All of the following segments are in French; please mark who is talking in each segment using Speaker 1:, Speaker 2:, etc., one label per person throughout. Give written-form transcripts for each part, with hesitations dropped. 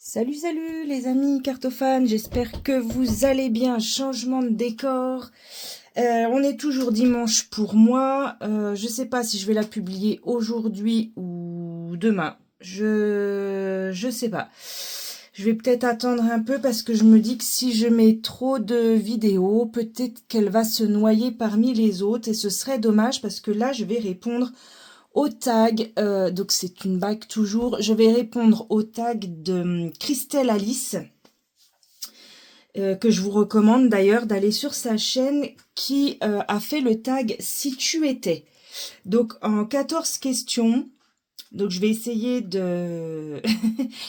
Speaker 1: Salut, salut les amis cartophanes, j'espère que vous allez bien. Changement de décor. On est toujours dimanche pour moi. Je sais pas si je vais la publier aujourd'hui ou demain. Je sais pas. Je vais peut-être attendre un peu parce que je me dis que si je mets trop de vidéos, peut-être qu'elle va se noyer parmi les autres et ce serait dommage parce que là, je vais répondre au tag, donc c'est une bague toujours, je vais répondre au tag de Christelle Alice, que je vous recommande d'ailleurs d'aller sur sa chaîne, qui a fait le tag Si tu étais. Donc en 14 questions, donc je vais essayer de...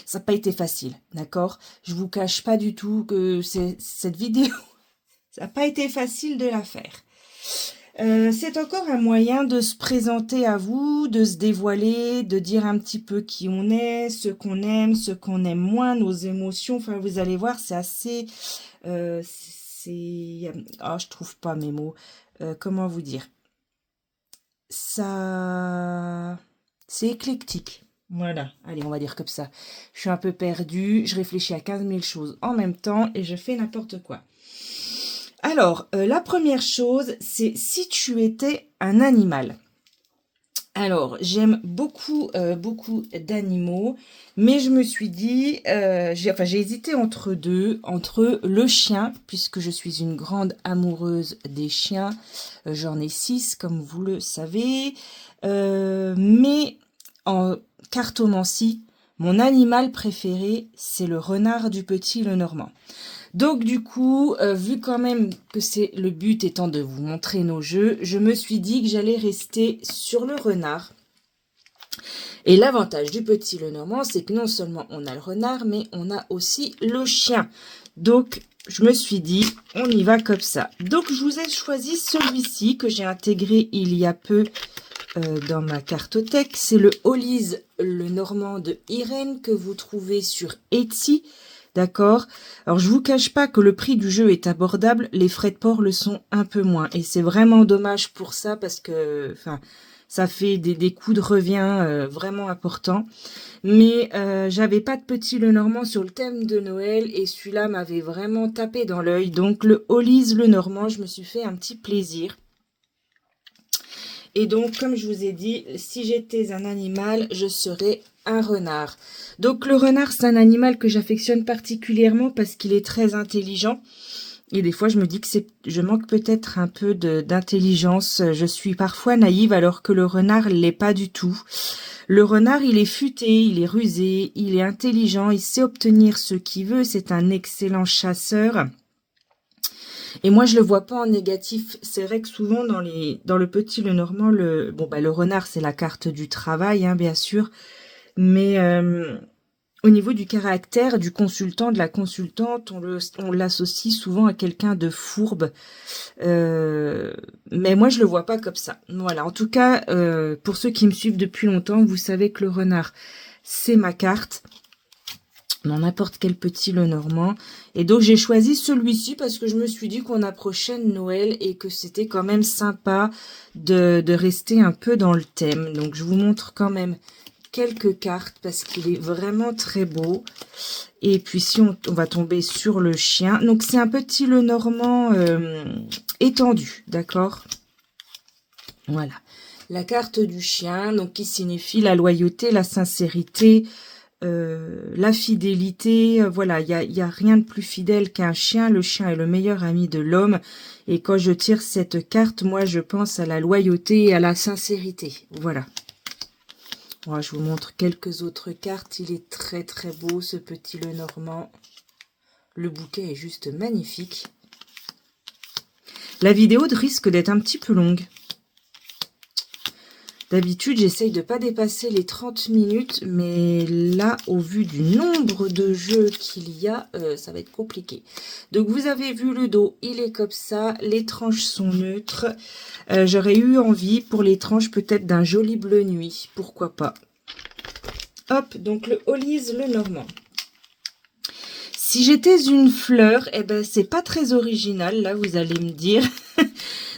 Speaker 1: Ça n'a pas été facile, d'accord? Je vous cache pas du tout que cette vidéo, ça n'a pas été facile de la faire. C'est encore un moyen de se présenter à vous, de se dévoiler, de dire un petit peu qui on est, ce qu'on aime moins, nos émotions. Enfin, vous allez voir, c'est assez... je trouve pas mes mots. Comment vous dire? Ça... C'est éclectique. Voilà, allez, on va dire comme ça. Je suis un peu perdue, je réfléchis à 15 000 choses en même temps et je fais n'importe quoi. Alors, la première chose, c'est si tu étais un animal. Alors, j'aime beaucoup d'animaux, mais je me suis dit, j'ai hésité entre deux, entre le chien, puisque je suis une grande amoureuse des chiens. J'en ai 6, comme vous le savez. Mais en cartomancie, mon animal préféré, c'est le renard du Petit Lenormand. Donc du coup, vu quand même que c'est le but étant de vous montrer nos jeux, je me suis dit que j'allais rester sur le renard. Et l'avantage du Petit Lenormand, c'est que non seulement on a le renard, mais on a aussi le chien. Donc je me suis dit, on y va comme ça. Donc je vous ai choisi celui-ci que j'ai intégré il y a peu dans ma cartothèque. C'est le Holise Lenormand de Irène que vous trouvez sur Etsy. D'accord. Alors, je vous cache pas que le prix du jeu est abordable. Les frais de port le sont un peu moins. Et c'est vraiment dommage pour ça parce que, enfin, ça fait des coûts de revient vraiment importants. Mais j'avais pas de Petit Lenormand sur le thème de Noël et celui-là m'avait vraiment tapé dans l'œil. Donc, le Holise Lenormand, je me suis fait un petit plaisir. Et donc, comme je vous ai dit, si j'étais un animal, je serais un renard. Donc, le renard, c'est un animal que j'affectionne particulièrement parce qu'il est très intelligent. Et des fois, je me dis que je manque peut-être un peu d'intelligence. Je suis parfois naïve alors que le renard l'est pas du tout. Le renard, il est futé, il est rusé, il est intelligent, il sait obtenir ce qu'il veut. C'est un excellent chasseur. Et moi, je le vois pas en négatif. C'est vrai que souvent dans le Petit Lenormand, le renard, c'est la carte du travail, hein, bien sûr. Mais au niveau du caractère du consultant, de la consultante, on l'associe souvent à quelqu'un de fourbe. Mais moi, je le vois pas comme ça. Voilà. En tout cas, pour ceux qui me suivent depuis longtemps, vous savez que le renard, c'est ma carte. Dans n'importe quel Petit Lenormand. Et donc, j'ai choisi celui-ci parce que je me suis dit qu'on approchait de Noël et que c'était quand même sympa de rester un peu dans le thème. Donc, je vous montre quand même quelques cartes parce qu'il est vraiment très beau. Et puis, si on va tomber sur le chien. Donc, c'est un Petit Lenormand étendu, d'accord? Voilà. La carte du chien, donc qui signifie la loyauté, la sincérité, la fidélité. Voilà, il y a rien de plus fidèle qu'un chien. Le chien est le meilleur ami de l'homme. Et quand je tire cette carte, moi, je pense à la loyauté et à la sincérité. Voilà. Moi, je vous montre quelques autres cartes. Il est très, très beau, ce Petit Lenormand. Le bouquet est juste magnifique. La vidéo risque d'être un petit peu longue. D'habitude, j'essaye de pas dépasser les 30 minutes, mais là, au vu du nombre de jeux qu'il y a, ça va être compliqué. Donc, vous avez vu le dos, il est comme ça, les tranches sont neutres. J'aurais eu envie, pour les tranches, peut-être d'un joli bleu nuit, pourquoi pas. Hop, donc le Holise Lenormand. Si j'étais une fleur, eh ben, c'est pas très original, là, vous allez me dire.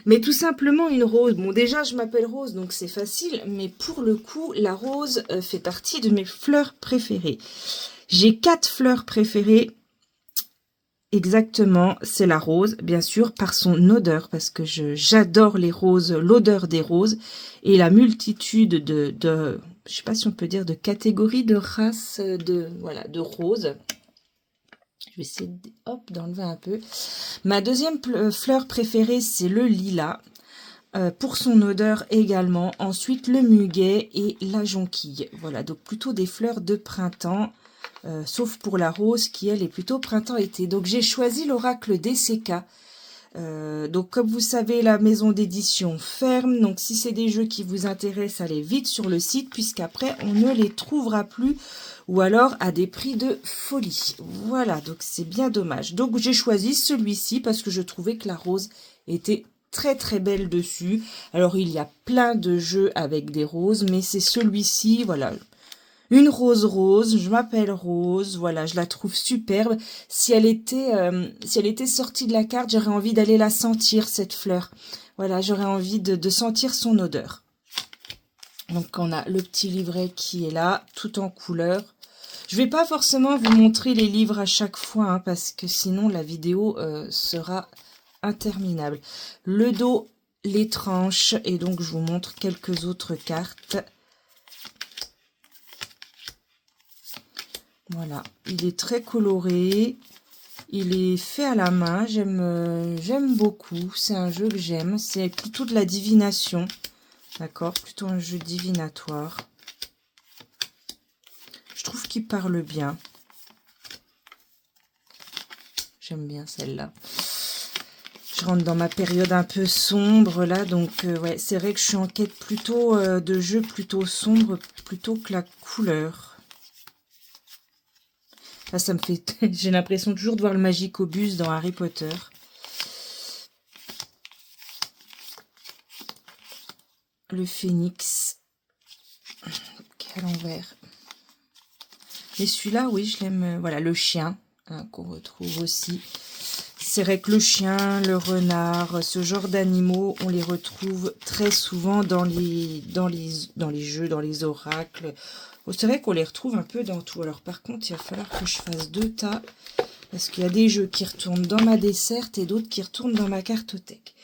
Speaker 1: Mais tout simplement une rose. Bon, déjà, je m'appelle Rose, donc c'est facile. Mais pour le coup, la rose fait partie de mes fleurs préférées. J'ai 4 fleurs préférées. Exactement, c'est la rose, bien sûr, par son odeur, parce que j'adore les roses, l'odeur des roses, et la multitude je sais pas si on peut dire de catégories, de races, voilà, de roses. Je vais essayer d'enlever un peu. Ma deuxième fleur préférée, c'est le lilas, pour son odeur également. Ensuite, le muguet et la jonquille. Voilà, donc plutôt des fleurs de printemps. Sauf pour la rose qui elle est plutôt printemps-été. Donc j'ai choisi l'oracle DCK. Donc comme vous savez, la maison d'édition ferme. Donc si c'est des jeux qui vous intéressent, allez vite sur le site puisqu'après on ne les trouvera plus ou alors à des prix de folie. Voilà, donc c'est bien dommage. Donc j'ai choisi celui-ci parce que je trouvais que la rose était très très belle dessus. Alors il y a plein de jeux avec des roses, mais c'est celui-ci, voilà. Une rose rose, je m'appelle Rose, voilà, je la trouve superbe. Si elle était sortie de la carte, j'aurais envie d'aller la sentir, cette fleur. Voilà, j'aurais envie de sentir son odeur. Donc on a le petit livret qui est là, tout en couleur. Je vais pas forcément vous montrer les livres à chaque fois, hein, parce que sinon la vidéo sera interminable. Le dos, les tranches, et donc je vous montre quelques autres cartes. Voilà, il est très coloré, il est fait à la main, j'aime beaucoup, c'est un jeu que j'aime, c'est plutôt de la divination, d'accord, plutôt un jeu divinatoire. Je trouve qu'il parle bien, j'aime bien celle-là. Je rentre dans ma période un peu sombre là, donc ouais, c'est vrai que je suis en quête plutôt de jeux plutôt sombres, plutôt que la couleur. Là, ça me fait... J'ai l'impression toujours de voir le Magicobus dans Harry Potter. Le phénix. À l'envers. Et celui-là, oui, je l'aime. Voilà, le chien, hein, qu'on retrouve aussi. C'est vrai que le chien, le renard, ce genre d'animaux, on les retrouve très souvent dans les jeux, dans les oracles. C'est vrai qu'on les retrouve un peu dans tout. Alors par contre, il va falloir que je fasse 2 tas. Parce qu'il y a des jeux qui retournent dans ma desserte et d'autres qui retournent dans ma cartothèque.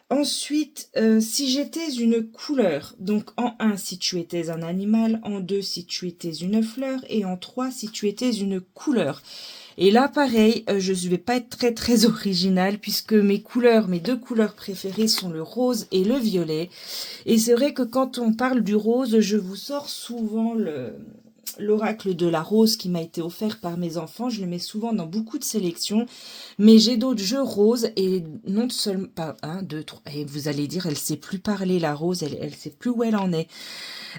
Speaker 1: Ensuite, si j'étais une couleur, donc en 1 si tu étais un animal, en 2 si tu étais une fleur, et en 3 si tu étais une couleur. Et là, pareil, je ne vais pas être très très originale puisque mes 2 couleurs préférées sont le rose et le violet. Et c'est vrai que quand on parle du rose, je vous sors souvent l'oracle de la rose qui m'a été offert par mes enfants. Je le mets souvent dans beaucoup de sélections. Mais j'ai d'autres jeux roses et non seulement pas 1, 2, 3. Et vous allez dire, elle sait plus parler la rose, elle sait plus où elle en est.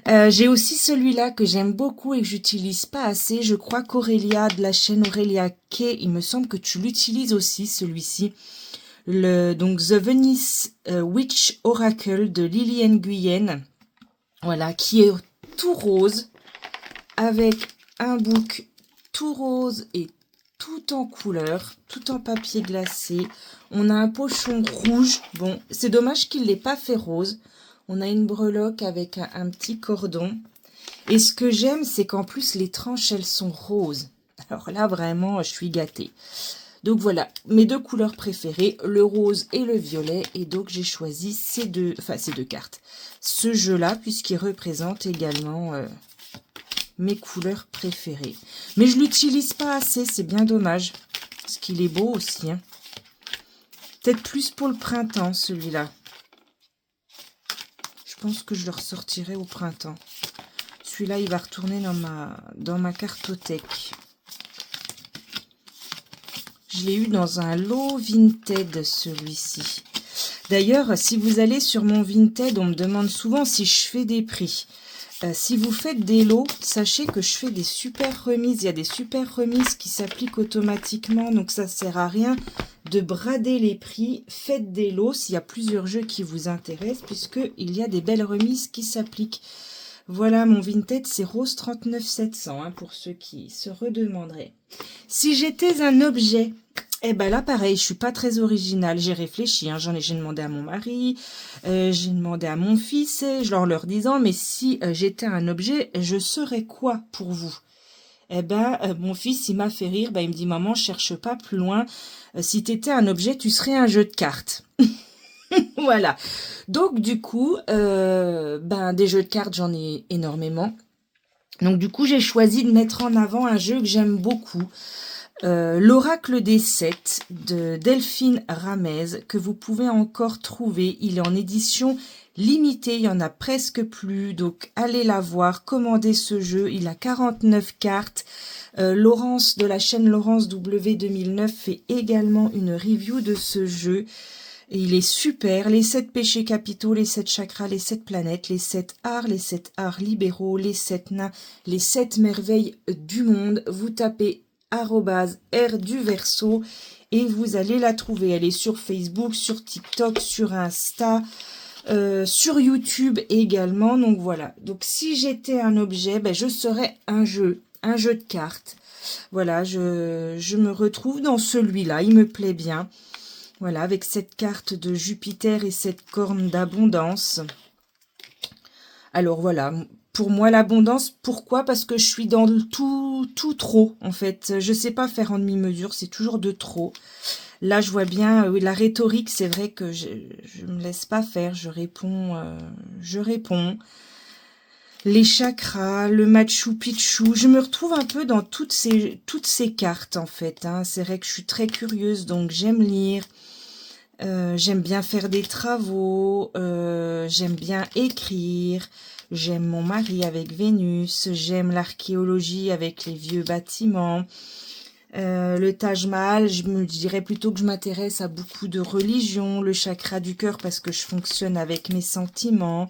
Speaker 1: J'ai aussi celui-là que j'aime beaucoup et que j'utilise pas assez. Je crois qu'Aurélia de la chaîne Aurélia Kay, il me semble que tu l'utilises aussi celui-ci. Donc The Venice Witch Oracle de Liliane Guyenne. Voilà, qui est tout rose avec un book tout rose et tout en couleur, tout en papier glacé. On a un pochon rouge. Bon, c'est dommage qu'il ne l'ait pas fait rose. On a une breloque avec un petit cordon. Et ce que j'aime, c'est qu'en plus, les tranches, elles sont roses. Alors là, vraiment, je suis gâtée. Donc voilà, mes 2 couleurs préférées, le rose et le violet. Et donc, j'ai choisi ces deux cartes. Ce jeu-là, puisqu'il représente également mes couleurs préférées. Mais je l'utilise pas assez, c'est bien dommage. Parce qu'il est beau aussi. Hein. Peut-être plus pour le printemps, celui-là. Je pense que je le ressortirai au printemps. Celui-là, il va retourner dans ma cartothèque. Je l'ai eu dans un lot Vinted, celui-ci. D'ailleurs, si vous allez sur mon Vinted, on me demande souvent si je fais des prix. Si vous faites des lots, sachez que je fais des super remises. Il y a des super remises qui s'appliquent automatiquement, donc ça ne sert à rien de brader les prix. Faites des lots s'il y a plusieurs jeux qui vous intéressent, puisqu'il y a des belles remises qui s'appliquent. Voilà, mon Vinted, c'est Rose 39700, hein, pour ceux qui se redemanderaient. Si j'étais un objet, eh ben là, pareil, je suis pas très originale. J'ai réfléchi, hein, j'ai demandé à mon mari, j'ai demandé à mon fils, leur disant, mais si j'étais un objet, je serais quoi pour vous? Eh ben, mon fils, il m'a fait rire. Ben, il me dit, maman, cherche pas plus loin. Si t'étais un objet, tu serais un jeu de cartes. Voilà. Donc, du coup, ben, des jeux de cartes, j'en ai énormément. Donc, du coup, j'ai choisi de mettre en avant un jeu que j'aime beaucoup. L'Oracle des 7 de Delphine Ramez, que vous pouvez encore trouver. Il est en édition limitée, il y en a presque plus, donc allez la voir, commandez ce jeu. Il a 49 cartes. Laurence de la chaîne Laurence W 2009 fait également une review de ce jeu. Et il est super. Les 7 péchés capitaux, les 7 chakras, les 7 planètes, les 7 arts, les 7 arts libéraux, les 7 nains, les 7 merveilles du monde. Vous tapez @R du Verseau et vous allez la trouver. Elle est sur Facebook, sur TikTok, sur Insta, sur YouTube également. Donc voilà. Donc si j'étais un objet, ben, je serais un jeu de cartes. Voilà, je me retrouve dans celui-là. Il me plaît bien. Voilà, avec cette carte de Jupiter et cette corne d'abondance. Alors voilà, pour moi l'abondance, pourquoi? Parce que je suis dans le tout trop, en fait. Je sais pas faire en demi-mesure, c'est toujours de trop. Là, je vois bien, oui, la rhétorique, c'est vrai que je me laisse pas faire, je réponds. Les chakras, le Machu Picchu, je me retrouve un peu dans toutes ces cartes, en fait. Hein. C'est vrai que je suis très curieuse, donc j'aime lire. J'aime bien faire des travaux, j'aime bien écrire, j'aime mon mari avec Vénus, j'aime l'archéologie avec les vieux bâtiments, le Taj Mahal, je me dirais plutôt que je m'intéresse à beaucoup de religions, le chakra du cœur parce que je fonctionne avec mes sentiments,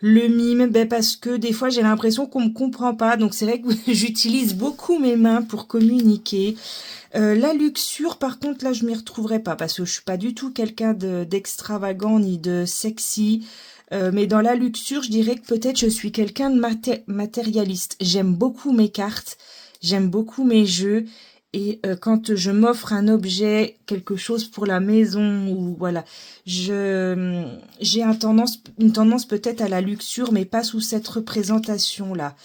Speaker 1: le mime, ben parce que des fois j'ai l'impression qu'on me comprend pas, donc c'est vrai que j'utilise beaucoup mes mains pour communiquer. La luxure, par contre, là, je m'y retrouverai pas parce que je suis pas du tout quelqu'un d'extravagant ni de sexy. Mais dans la luxure, je dirais que peut-être je suis quelqu'un de matérialiste. J'aime beaucoup mes cartes, j'aime beaucoup mes jeux. Et quand je m'offre un objet, quelque chose pour la maison, ou voilà, j'ai une tendance peut-être à la luxure, mais pas sous cette représentation-là.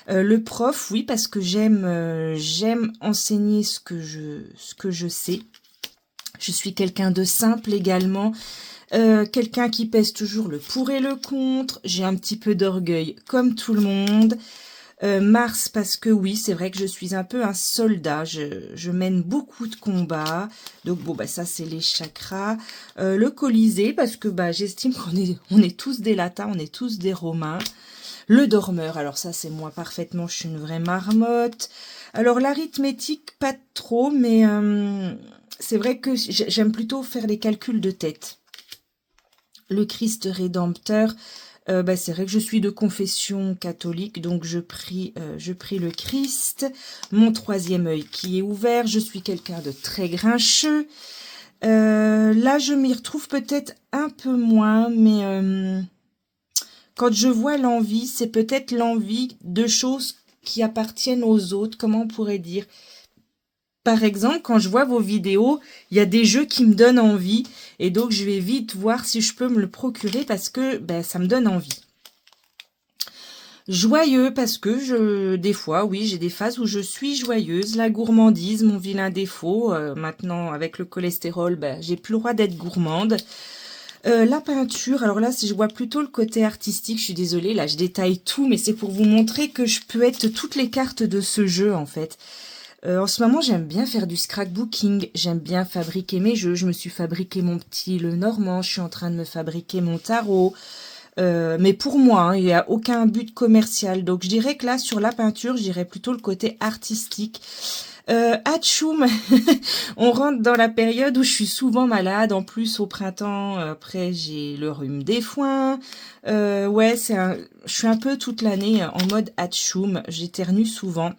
Speaker 1: Le prof, oui, parce que j'aime enseigner ce que je sais. Je suis quelqu'un de simple également. Quelqu'un qui pèse toujours le pour et le contre. J'ai un petit peu d'orgueil comme tout le monde. Mars, parce que oui, c'est vrai que je suis un peu un soldat. Je mène beaucoup de combats. Donc bon, bah ça c'est les chakras. Le Colisée, parce que bah j'estime on est tous des latins, on est tous des romains. Le dormeur, alors ça c'est moi parfaitement, je suis une vraie marmotte. Alors l'arithmétique, pas trop, mais c'est vrai que j'aime plutôt faire les calculs de tête. Le Christ rédempteur, bah, c'est vrai que je suis de confession catholique, donc je prie le Christ. Mon troisième œil qui est ouvert, je suis quelqu'un de très grincheux. Là, je m'y retrouve peut-être un peu moins, mais quand je vois l'envie, c'est peut-être l'envie de choses qui appartiennent aux autres, comment on pourrait dire. Par exemple, quand je vois vos vidéos, il y a des jeux qui me donnent envie et donc je vais vite voir si je peux me le procurer parce que ben, ça me donne envie. Joyeux parce que des fois, oui, j'ai des phases où je suis joyeuse. La gourmandise, mon vilain défaut. Maintenant, avec le cholestérol, ben, j'ai plus le droit d'être gourmande. La peinture, alors là, si je vois plutôt le côté artistique, je suis désolée, là, je détaille tout, mais c'est pour vous montrer que je peux être toutes les cartes de ce jeu, en fait. En ce moment, j'aime bien faire du scrapbooking, j'aime bien fabriquer mes jeux. Je me suis fabriqué mon petit Lenormand, je suis en train de me fabriquer mon tarot. Mais pour moi, hein, il n'y a aucun but commercial. Donc, je dirais que là, sur la peinture, je dirais plutôt le côté artistique. Atchoum, on rentre dans la période où je suis souvent malade. En plus, au printemps, après, j'ai le rhume des foins. Ouais, je suis un peu toute l'année en mode atchoum. J'éternue souvent.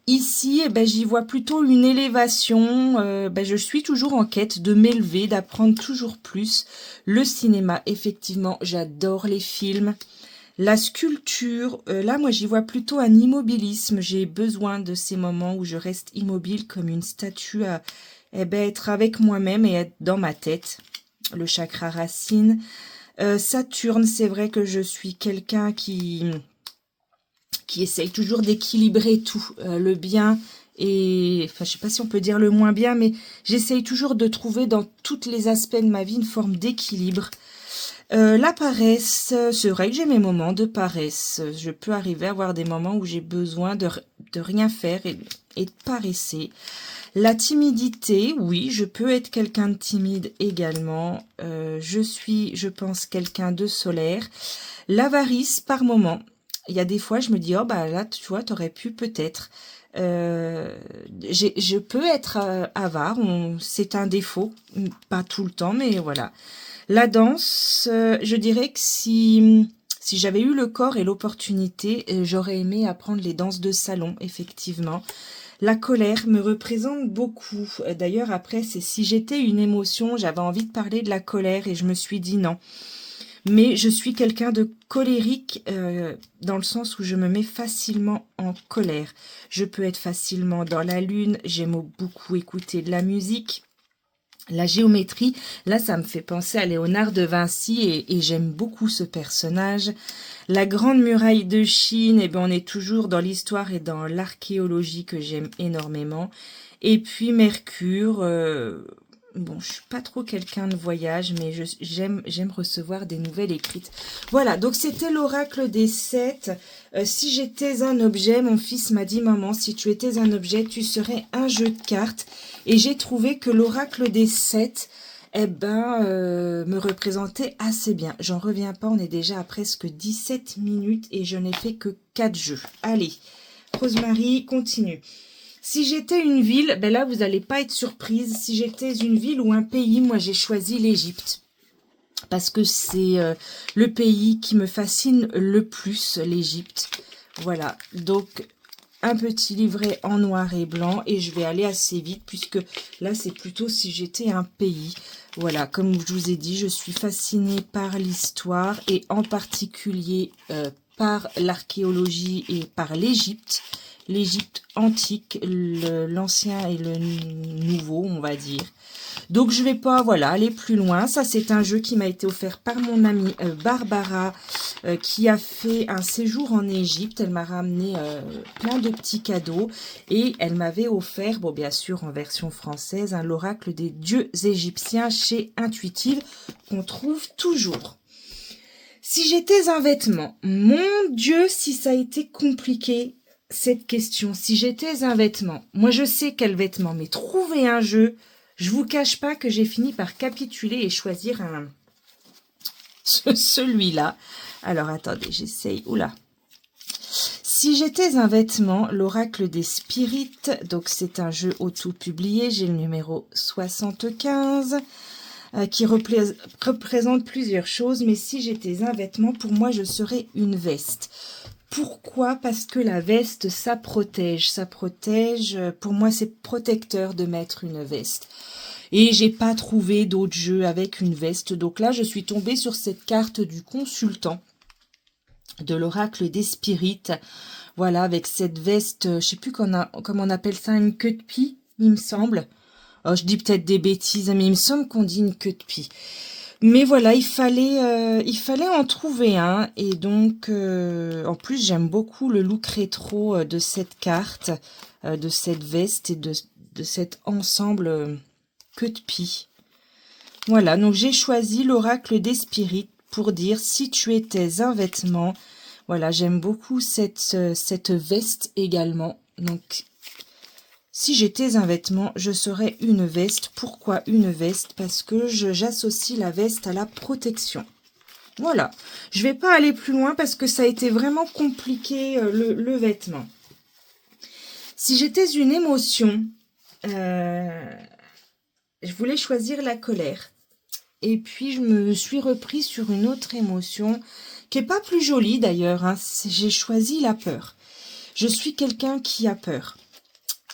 Speaker 1: Ici, eh ben, j'y vois plutôt une élévation. Ben, je suis toujours en quête de m'élever, d'apprendre toujours plus. Le cinéma, effectivement, j'adore les films. La sculpture, là, moi, j'y vois plutôt un immobilisme. J'ai besoin de ces moments où je reste immobile comme une statue à être avec moi-même et être dans ma tête. Le chakra racine. Saturne, c'est vrai que je suis quelqu'un qui qui essaye toujours d'équilibrer tout, le bien et... Enfin, je sais pas si on peut dire le moins bien, mais j'essaye toujours de trouver dans tous les aspects de ma vie une forme d'équilibre. La paresse, c'est vrai que j'ai mes moments de paresse. Je peux arriver à avoir des moments où j'ai besoin de rien faire et de paresser. La timidité, oui, je peux être quelqu'un de timide également. Je suis, je pense, quelqu'un de solaire. L'avarice, par moment. Il y a des fois, je me dis, oh bah là, tu vois, t'aurais pu peut-être. Je peux être avare, c'est un défaut, pas tout le temps, mais voilà. La danse, je dirais que si j'avais eu le corps et l'opportunité, j'aurais aimé apprendre les danses de salon, effectivement. La colère me représente beaucoup. D'ailleurs, après, c'est si j'étais une émotion, j'avais envie de parler de la colère et je me suis dit non. Mais je suis quelqu'un de colérique dans le sens où je me mets facilement en colère. Je peux être facilement dans la lune, j'aime beaucoup écouter de la musique. La géométrie, là, ça me fait penser à Léonard de Vinci et j'aime beaucoup ce personnage. La Grande Muraille de Chine, eh bien, on est toujours dans l'histoire et dans l'archéologie que j'aime énormément. Et puis Mercure, bon, je suis pas trop quelqu'un de voyage, mais j'aime recevoir des nouvelles écrites. Voilà, donc c'était l'oracle des 7. Si j'étais un objet, mon fils m'a dit, maman, si tu étais un objet, tu serais un jeu de cartes. Et j'ai trouvé que l'oracle des 7, eh ben, me représentait assez bien. J'en reviens pas, on est déjà à presque 17 minutes et je n'ai fait que 4 jeux. Allez, Rosemary, continue. Si j'étais une ville, ben là, vous n'allez pas être surprise. Si j'étais une ville ou un pays, moi, j'ai choisi l'Égypte. Parce que c'est le pays qui me fascine le plus, l'Égypte. Voilà, donc un petit livret en noir et blanc et je vais aller assez vite puisque là c'est plutôt si j'étais un pays. Voilà, comme je vous ai dit, je suis fascinée par l'histoire et en particulier par l'archéologie et par l'Égypte. L'Égypte antique, l'ancien et le nouveau, on va dire. Donc je vais pas aller plus loin. Ça c'est un jeu qui m'a été offert par mon amie Barbara qui a fait un séjour en Égypte. Elle m'a ramené plein de petits cadeaux et elle m'avait offert, bon bien sûr en version française, l'oracle des dieux égyptiens chez Intuitive qu'on trouve toujours. Si j'étais un vêtement, mon Dieu si ça a été compliqué cette question. Si j'étais un vêtement, moi je sais quel vêtement, mais trouver un jeu... Je vous cache pas que j'ai fini par capituler et choisir celui-là. Alors, attendez, j'essaye. Oula. Si j'étais un vêtement, l'oracle des spirites, donc c'est un jeu auto-publié, j'ai le numéro 75, qui représente plusieurs choses, mais si j'étais un vêtement, pour moi, je serais une veste. Pourquoi? Parce que la veste, ça protège. Ça protège. Pour moi, c'est protecteur de mettre une veste. Et j'ai pas trouvé d'autres jeux avec une veste. Donc là, je suis tombée sur cette carte du consultant de l'oracle des spirites. Voilà, avec cette veste, je sais plus comment on appelle ça, une queue de pie, il me semble. Oh, je dis peut-être des bêtises, mais il me semble qu'on dit une queue de pie. Mais voilà, il fallait en trouver un. Et donc, en plus, j'aime beaucoup le look rétro de cette carte, de cette veste et de cet ensemble queue de pie. Voilà, donc j'ai choisi l'oracle des spirites pour dire si tu étais un vêtement. Voilà, j'aime beaucoup cette veste également. Donc, si j'étais un vêtement, je serais une veste. Pourquoi une veste? Parce que j'associe la veste à la protection. Voilà. Je vais pas aller plus loin parce que ça a été vraiment compliqué, le vêtement. Si j'étais une émotion, je voulais choisir la colère. Et puis, je me suis repris sur une autre émotion qui est pas plus jolie d'ailleurs. Hein. J'ai choisi la peur. Je suis quelqu'un qui a peur.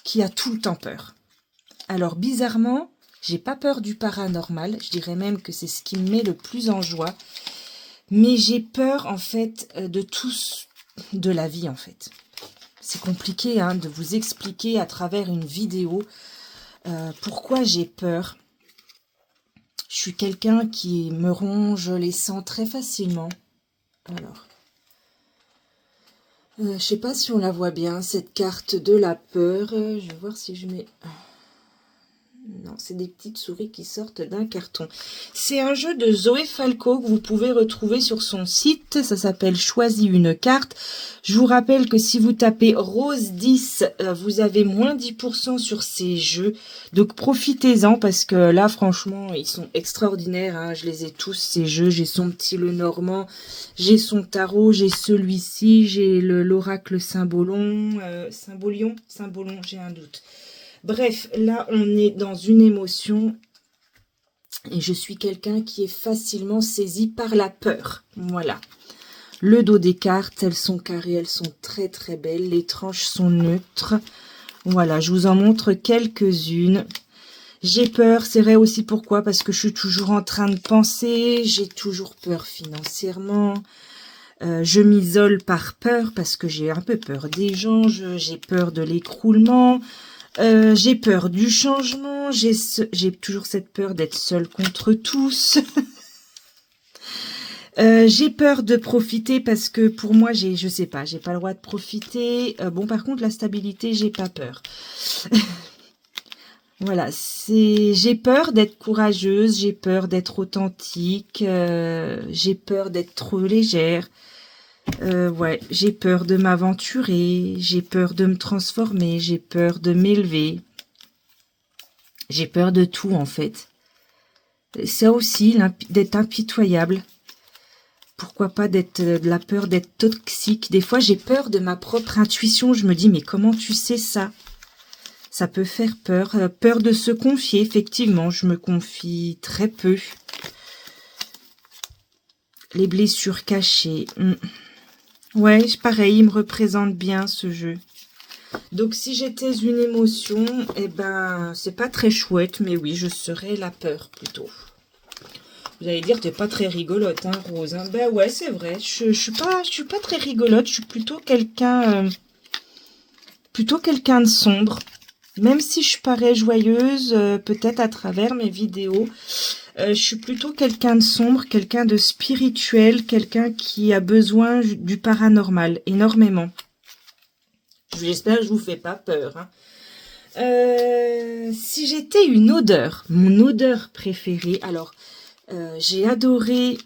Speaker 1: Qui a tout le temps peur. Alors bizarrement, j'ai pas peur du paranormal, je dirais même que c'est ce qui me met le plus en joie, mais j'ai peur en fait de tout, de la vie en fait. C'est compliqué hein, de vous expliquer à travers une vidéo pourquoi j'ai peur. Je suis quelqu'un qui me ronge les sangs très facilement. Alors, Je sais pas si on la voit bien, cette carte de la peur. Je vais voir si je mets... Non, c'est des petites souris qui sortent d'un carton. C'est un jeu de Zoé Falco que vous pouvez retrouver sur son site. Ça s'appelle Choisis une carte. Je vous rappelle que si vous tapez Rose 10, vous avez moins 10% sur ces jeux. Donc profitez-en parce que là, franchement, ils sont extraordinaires. Hein. Je les ai tous, ces jeux. J'ai son petit Lenormand, j'ai son tarot, j'ai celui-ci, j'ai l'oracle Symbolon, Symbolon, j'ai un doute. Bref, là, on est dans une émotion et je suis quelqu'un qui est facilement saisi par la peur. Voilà. Le dos des cartes, elles sont carrées, elles sont très très belles. Les tranches sont neutres. Voilà, je vous en montre quelques-unes. J'ai peur, c'est vrai aussi pourquoi? Parce que je suis toujours en train de penser, j'ai toujours peur financièrement. Je m'isole par peur parce que j'ai un peu peur des gens, j'ai peur de l'écroulement. J'ai peur du changement, j'ai toujours cette peur d'être seule contre tous. J'ai peur de profiter parce que pour moi, je sais pas, j'ai pas le droit de profiter. Bon, par contre, la stabilité, j'ai pas peur. Voilà, j'ai peur d'être courageuse, j'ai peur d'être authentique, j'ai peur d'être trop légère. Ouais, j'ai peur de m'aventurer, j'ai peur de me transformer, j'ai peur de m'élever. J'ai peur de tout, en fait. Ça aussi, d'être impitoyable. Pourquoi pas de la peur d'être toxique. Des fois, j'ai peur de ma propre intuition. Je me dis, mais comment tu sais ça? Ça peut faire peur. Peur de se confier, effectivement. Je me confie très peu. Les blessures cachées. Ouais, pareil, il me représente bien ce jeu. Donc, si j'étais une émotion, eh ben, c'est pas très chouette, mais oui, je serais la peur, plutôt. Vous allez dire, t'es pas très rigolote, hein, Rose. Hein, ben ouais, c'est vrai, je suis pas très rigolote, je suis plutôt quelqu'un de sombre. Même si je parais joyeuse, peut-être à travers mes vidéos, je suis plutôt quelqu'un de sombre, quelqu'un de spirituel, quelqu'un qui a besoin du paranormal, énormément. J'espère que je vous fais pas peur. Hein. Si j'étais une odeur, mon odeur préférée, alors j'ai adoré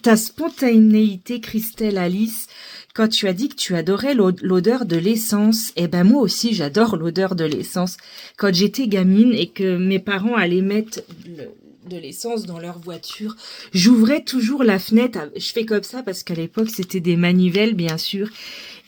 Speaker 1: ta spontanéité, Christelle Alice, quand tu as dit que tu adorais l'odeur de l'essence. Eh ben moi aussi j'adore l'odeur de l'essence. Quand j'étais gamine et que mes parents allaient mettre de l'essence dans leur voiture, j'ouvrais toujours la fenêtre. Je fais comme ça parce qu'à l'époque c'était des manivelles bien sûr.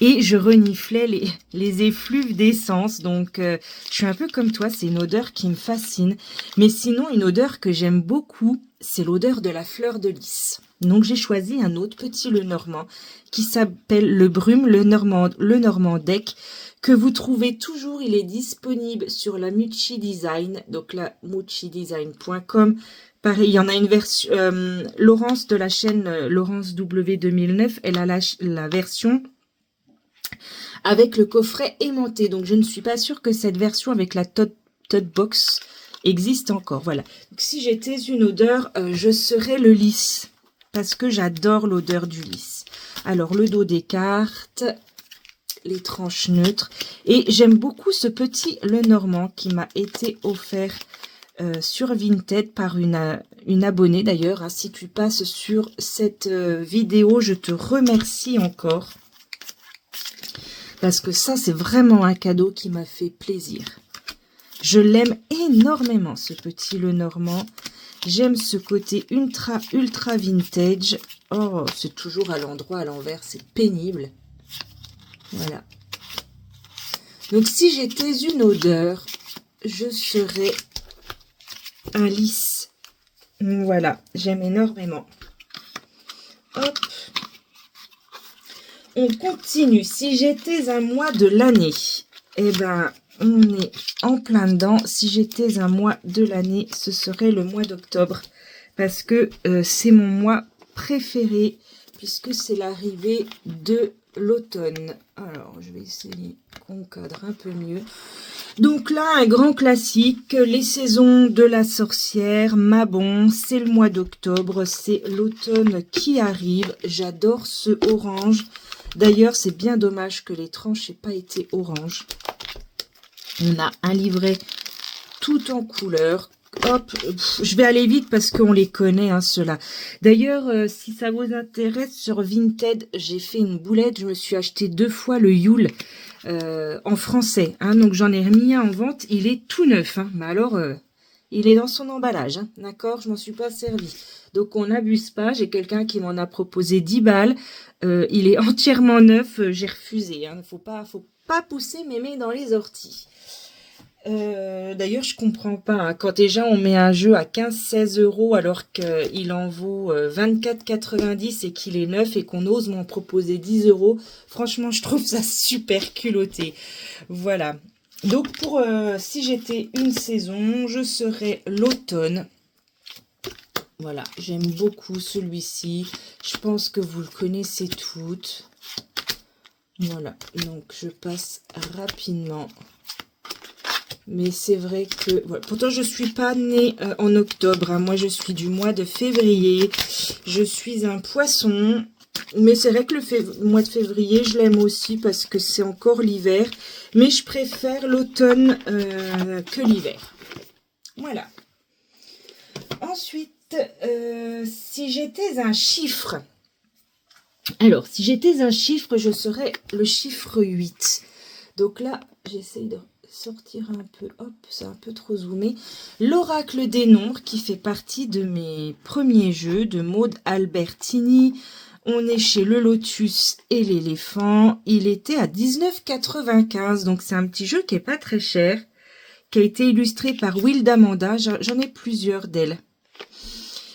Speaker 1: Et je reniflais les effluves d'essence. Donc, je suis un peu comme toi. C'est une odeur qui me fascine. Mais sinon, une odeur que j'aime beaucoup, c'est l'odeur de la fleur de lys. Donc, j'ai choisi un autre petit Lenormand qui s'appelle le Brume, le Normandec, que vous trouvez toujours. Il est disponible sur la Mucci Design. Donc, la muccidesign.com. Pareil, il y en a une version... Laurence de la chaîne Laurence W2009, elle a la version... avec le coffret aimanté. Donc, je ne suis pas sûre que cette version avec la tote box existe encore. Voilà. Donc, si j'étais une odeur, je serais le lys. Parce que j'adore l'odeur du lys. Alors, le dos des cartes, les tranches neutres. Et j'aime beaucoup ce petit Lenormand qui m'a été offert sur Vinted par une abonnée d'ailleurs. Hein. Si tu passes sur cette vidéo, je te remercie encore. Parce que ça, c'est vraiment un cadeau qui m'a fait plaisir. Je l'aime énormément, ce petit Lenormand. J'aime ce côté ultra vintage. Oh, c'est toujours à l'endroit, à l'envers. C'est pénible. Voilà. Donc, si j'étais une odeur, je serais un lys. Voilà, j'aime énormément. Hop. On continue. Si j'étais un mois de l'année, eh ben, on est en plein dedans. Si j'étais un mois de l'année, ce serait le mois d'octobre. Parce que c'est mon mois préféré, puisque c'est l'arrivée de l'automne. Alors, je vais essayer qu'on cadre un peu mieux. Donc là, un grand classique, les saisons de la sorcière, Mabon, c'est le mois d'octobre, c'est l'automne qui arrive. J'adore ce orange. D'ailleurs, c'est bien dommage que les tranches n'aient pas été orange. On a un livret tout en couleur. Hop, je vais aller vite parce qu'on les connaît, hein, ceux-là. D'ailleurs, si ça vous intéresse, sur Vinted, j'ai fait une boulette. Je me suis acheté 2 fois le Yule en français. Hein, donc, j'en ai remis un en vente. Il est tout neuf. Hein, mais alors, il est dans son emballage. Hein, d'accord, je m'en suis pas servi. Donc, on n'abuse pas. J'ai quelqu'un qui m'en a proposé 10 balles. Il est entièrement neuf. J'ai refusé. Hein, faut pas pousser mémé dans les orties. D'ailleurs, je comprends pas. Hein. Quand déjà on met un jeu à 15-16 € alors qu'il en vaut 24,90 et qu'il est neuf et qu'on ose m'en proposer 10 €, franchement, je trouve ça super culotté. Voilà. Donc, si j'étais une saison, je serais l'automne. Voilà, j'aime beaucoup celui-ci. Je pense que vous le connaissez toutes. Voilà, donc je passe rapidement. Mais c'est vrai que... Voilà. Pourtant, je ne suis pas née en octobre. Hein. Moi, je suis du mois de février. Je suis un poisson. Mais c'est vrai que le mois de février, je l'aime aussi parce que c'est encore l'hiver. Mais je préfère l'automne que l'hiver. Voilà. Ensuite, si j'étais un chiffre... Alors, si j'étais un chiffre, je serais le chiffre 8. Donc là, j'essaye de... sortir un peu, hop, c'est un peu trop zoomé. L'oracle des nombres qui fait partie de mes premiers jeux de Maud Albertini. On est chez le Lotus et l'éléphant. Il était à 19,95 €, donc c'est un petit jeu qui est pas très cher, qui a été illustré par Will d'Amanda. J'en ai plusieurs d'elle.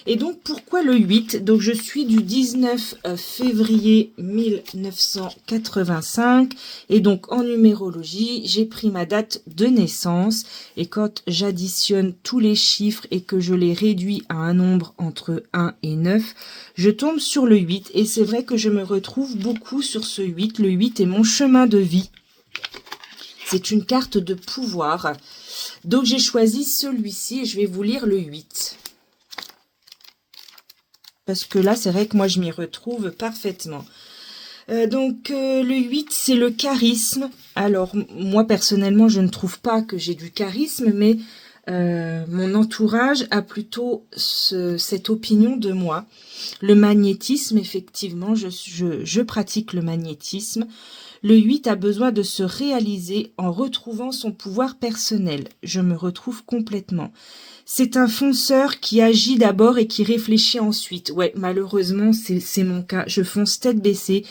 Speaker 1: Et donc, pourquoi le 8? Donc, je suis du 19 février 1985. Et donc, en numérologie, j'ai pris ma date de naissance. Et quand j'additionne tous les chiffres et que je les réduis à un nombre entre 1 et 9, je tombe sur le 8. Et c'est vrai que je me retrouve beaucoup sur ce 8. Le 8 est mon chemin de vie. C'est une carte de pouvoir. Donc, j'ai choisi celui-ci et je vais vous lire le 8. Parce que là, c'est vrai que moi, je m'y retrouve parfaitement. Le 8, c'est le charisme. Alors, moi, personnellement, je ne trouve pas que j'ai du charisme, mais mon entourage a plutôt cette opinion de moi. Le magnétisme, effectivement, je pratique le magnétisme. Le 8 a besoin de se réaliser en retrouvant son pouvoir personnel. Je me retrouve complètement. C'est un fonceur qui agit d'abord et qui réfléchit ensuite. Ouais, malheureusement, c'est mon cas. Je fonce tête baissée.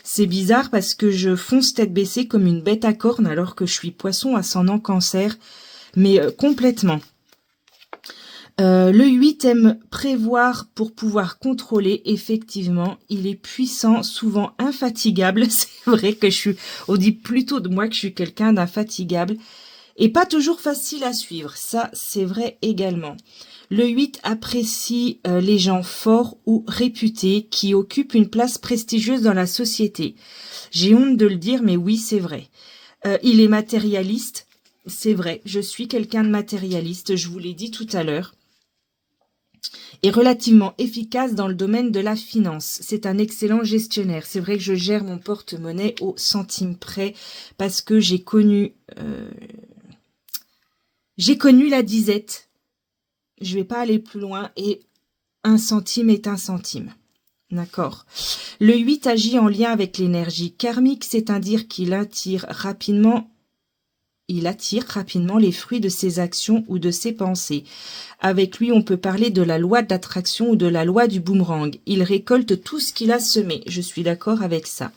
Speaker 1: C'est bizarre parce que je fonce tête baissée comme une bête à cornes alors que je suis poisson ascendant cancer. Mais complètement. Le 8 aime prévoir pour pouvoir contrôler. Effectivement, il est puissant, souvent infatigable. C'est vrai que on dit plutôt de moi que je suis quelqu'un d'infatigable. Et pas toujours facile à suivre, ça c'est vrai également. Le 8 apprécie les gens forts ou réputés qui occupent une place prestigieuse dans la société. J'ai honte de le dire, mais oui, c'est vrai. Il est matérialiste, c'est vrai, je suis quelqu'un de matérialiste, je vous l'ai dit tout à l'heure. Et relativement efficace dans le domaine de la finance. C'est un excellent gestionnaire. C'est vrai que je gère mon porte-monnaie au centime près parce que j'ai connu la disette. Je vais pas aller plus loin et un centime est un centime. D'accord. Le 8 agit en lien avec l'énergie karmique, c'est-à-dire qu'il attire rapidement les fruits de ses actions ou de ses pensées. Avec lui, on peut parler de la loi de l'attraction ou de la loi du boomerang. Il récolte tout ce qu'il a semé. Je suis d'accord avec ça.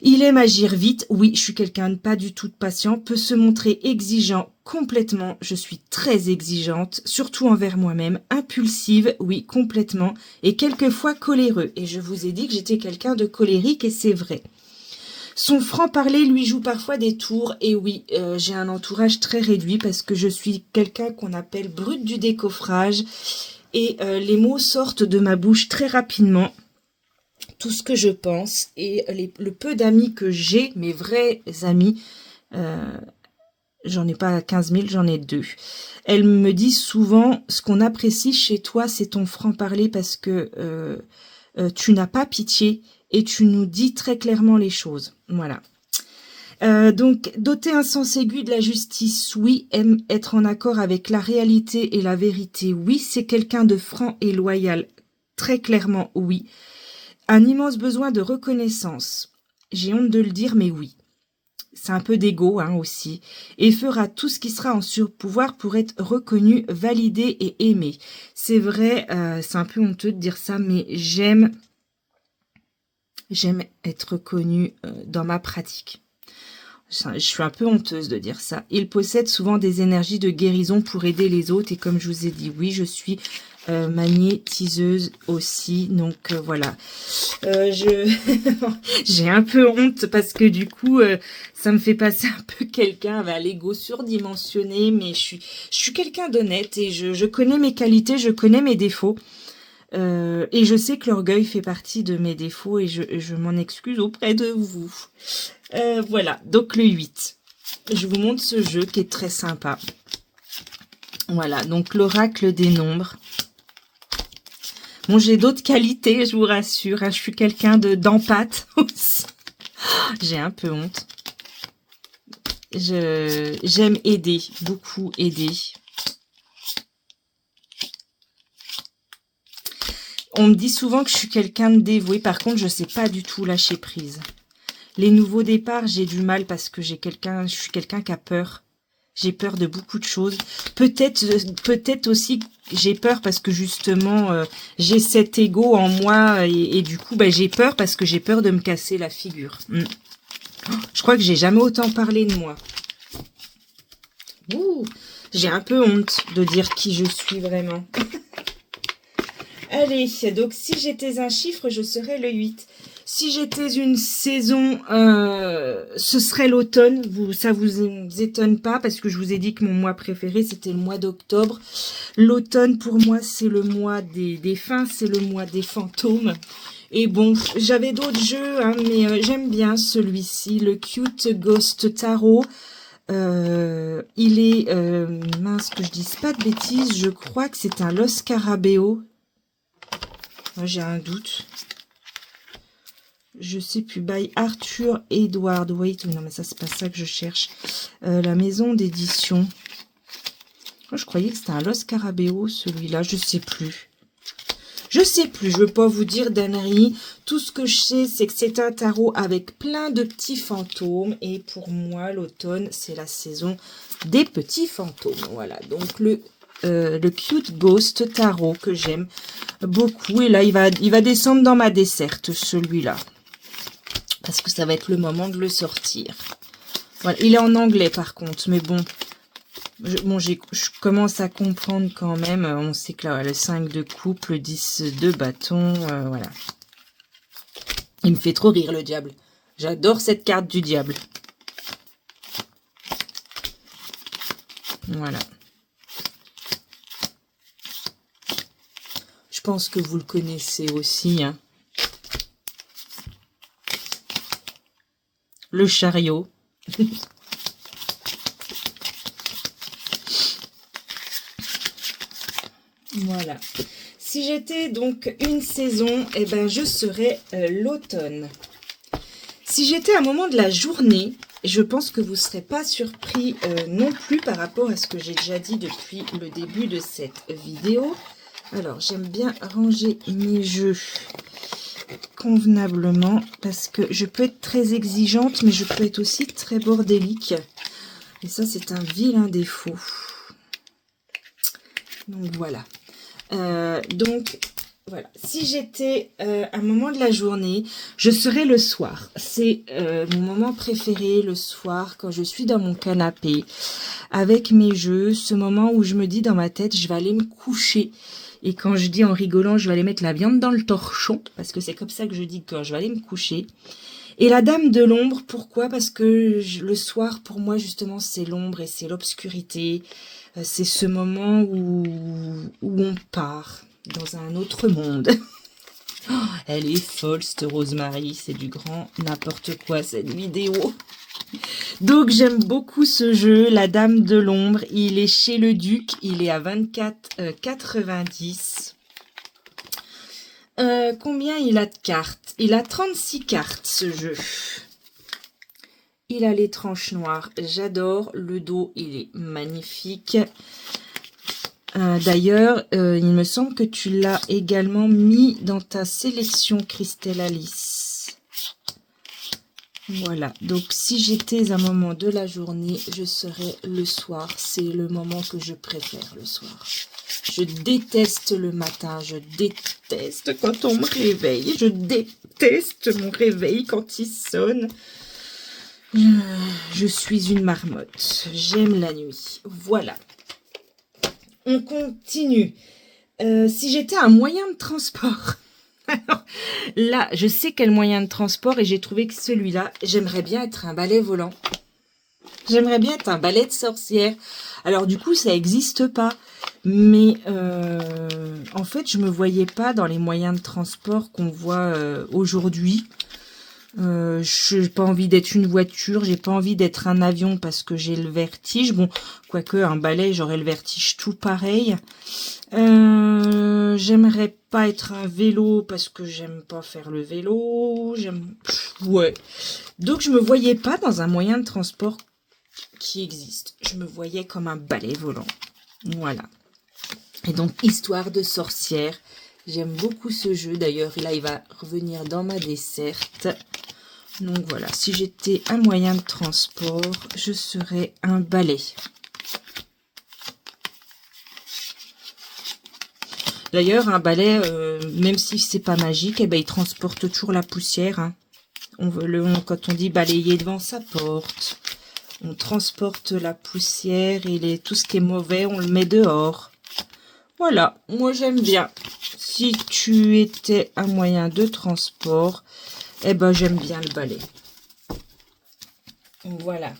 Speaker 1: Il aime agir vite. Oui, je suis quelqu'un de pas du tout de patient. Peut se montrer exigeant complètement. Je suis très exigeante, surtout envers moi-même. Impulsive, oui, complètement. Et quelquefois coléreux. Et je vous ai dit que j'étais quelqu'un de colérique et c'est vrai. Son franc-parler lui joue parfois des tours. Et oui, j'ai un entourage très réduit parce que je suis quelqu'un qu'on appelle brute du décoffrage. Et les mots sortent de ma bouche très rapidement. Tout ce que je pense. Et le peu d'amis que j'ai, mes vrais amis, j'en ai pas 15 000, j'en ai 2. Elles me disent souvent, ce qu'on apprécie chez toi, c'est ton franc-parler parce que tu n'as pas pitié. et tu nous dis très clairement les choses. Voilà. Donc, doter un sens aigu de la justice, oui. Être en accord avec la réalité et la vérité, oui. C'est quelqu'un de franc et loyal, très clairement, oui. Un immense besoin de reconnaissance. J'ai honte de le dire, mais oui. C'est un peu d'ego hein, aussi. Et fera tout ce qui sera en surpouvoir pour être reconnu, validé et aimé. C'est vrai, c'est un peu honteux de dire ça, mais j'aime être reconnue dans ma pratique. Je suis un peu honteuse de dire ça. Il possède souvent des énergies de guérison pour aider les autres. Et comme je vous ai dit, oui, je suis magnétiseuse aussi. Donc voilà. J'ai un peu honte parce que du coup, ça me fait passer un peu quelqu'un à l'ego surdimensionné. Mais je suis quelqu'un d'honnête et je connais mes qualités, je connais mes défauts. Et je sais que l'orgueil fait partie de mes défauts et je m'en excuse auprès de vous. Voilà, donc le 8. Je vous montre ce jeu qui est très sympa. Voilà, donc l'oracle des nombres. Bon, j'ai d'autres qualités, je vous rassure. Hein, je suis quelqu'un d'empathe aussi. J'ai un peu honte. J'aime aider, beaucoup aider. On me dit souvent que je suis quelqu'un de dévoué. Par contre, je sais pas du tout lâcher prise. Les nouveaux départs, j'ai du mal parce que je suis quelqu'un qui a peur. J'ai peur de beaucoup de choses. Peut-être aussi j'ai peur parce que justement j'ai cet ego en moi et du coup j'ai peur parce que j'ai peur de me casser la figure. Je crois que j'ai jamais autant parlé de moi. Ouh, j'ai un peu honte de dire qui je suis vraiment. Allez, donc si j'étais un chiffre, je serais le 8. Si j'étais une saison, ce serait l'automne. Ça vous étonne pas parce que je vous ai dit que mon mois préféré, c'était le mois d'octobre. L'automne, pour moi, c'est le mois des défunts, c'est le mois des fantômes. Et bon, j'avais d'autres jeux, hein, mais j'aime bien celui-ci, le Cute Ghost Tarot. Il est, mince que je dise pas de bêtises, je crois que c'est un Los Scarabeo. J'ai un doute. Je sais plus. By Arthur Edward. Wait, non mais ça c'est pas ça que je cherche. La maison d'édition. Oh, je croyais que c'était un Los Scarabeo celui-là. Je sais plus. Je sais plus. Je veux pas vous dire d'ânerie. Tout ce que je sais, c'est que c'est un tarot avec plein de petits fantômes. Et pour moi, l'automne, c'est la saison des petits fantômes. Voilà. Donc le Cute Ghost Tarot que j'aime beaucoup. Et là, il va descendre dans ma desserte, celui-là. Parce que ça va être le moment de le sortir. Voilà. Il est en anglais, par contre. Mais bon, je commence à comprendre quand même. On sait que là, le 5 de coupe, le 10 de bâton, voilà. Il me fait trop rire, le diable. J'adore cette carte du diable. Voilà. Je pense que vous le connaissez aussi. Hein. Le chariot. Voilà. Si j'étais donc une saison, eh ben je serais l'automne. Si j'étais un moment de la journée, je pense que vous ne serez pas surpris non plus par rapport à ce que j'ai déjà dit depuis le début de cette vidéo. Alors, j'aime bien ranger mes jeux convenablement parce que je peux être très exigeante, mais je peux être aussi très bordélique. Et ça, c'est un vilain défaut. Donc, voilà. Voilà. Si j'étais un moment de la journée, je serais le soir. C'est mon moment préféré, le soir, quand je suis dans mon canapé, avec mes jeux, ce moment où je me dis dans ma tête, je vais aller me coucher. Et quand je dis en rigolant, je vais aller mettre la viande dans le torchon, parce que c'est comme ça que je dis quand je vais aller me coucher. Et la dame de l'ombre, pourquoi? Parce que le soir, pour moi, justement, c'est l'ombre et c'est l'obscurité. C'est ce moment où on part dans un autre monde. Oh, elle est folle, cette Rosemary. C'est du grand n'importe quoi, cette vidéo. Donc, j'aime beaucoup ce jeu, la Dame de l'Ombre. Il est chez le Duc. Il est à 24,90. Combien il a de cartes? Il a 36 cartes, ce jeu. Il a les tranches noires. J'adore. Le dos, il est magnifique. D'ailleurs, il me semble que tu l'as également mis dans ta sélection, Christelle Alice. Voilà. Donc, si j'étais un moment de la journée, je serais le soir. C'est le moment que je préfère, le soir. Je déteste le matin, je déteste quand on me réveille, je déteste mon réveil quand il sonne. Je suis une marmotte, j'aime la nuit. Voilà. On continue. Si j'étais un moyen de transport, alors là, je sais quel moyen de transport et j'ai trouvé que celui-là, j'aimerais bien être un balai volant. J'aimerais bien être un balai de sorcière. Alors du coup, ça n'existe pas. Mais en fait, je me voyais pas dans les moyens de transport qu'on voit aujourd'hui. Je n'ai pas envie d'être une voiture, j'ai pas envie d'être un avion parce que j'ai le vertige. Bon, quoique un balai, j'aurais le vertige tout pareil. J'aimerais pas être un vélo parce que j'aime pas faire le vélo. Ouais. Donc je me voyais pas dans un moyen de transport qui existe. Je me voyais comme un balai volant. Voilà. Et donc, histoire de sorcière. J'aime beaucoup ce jeu. D'ailleurs, là, il va revenir dans ma desserte. Donc, voilà. Si j'étais un moyen de transport, je serais un balai. D'ailleurs, un balai, même si c'est pas magique, eh ben, il transporte toujours la poussière. Hein. Quand on dit balayer devant sa porte, on transporte la poussière et tout ce qui est mauvais, on le met dehors. Voilà, moi j'aime bien. Si tu étais un moyen de transport, eh ben j'aime bien le balai. Voilà.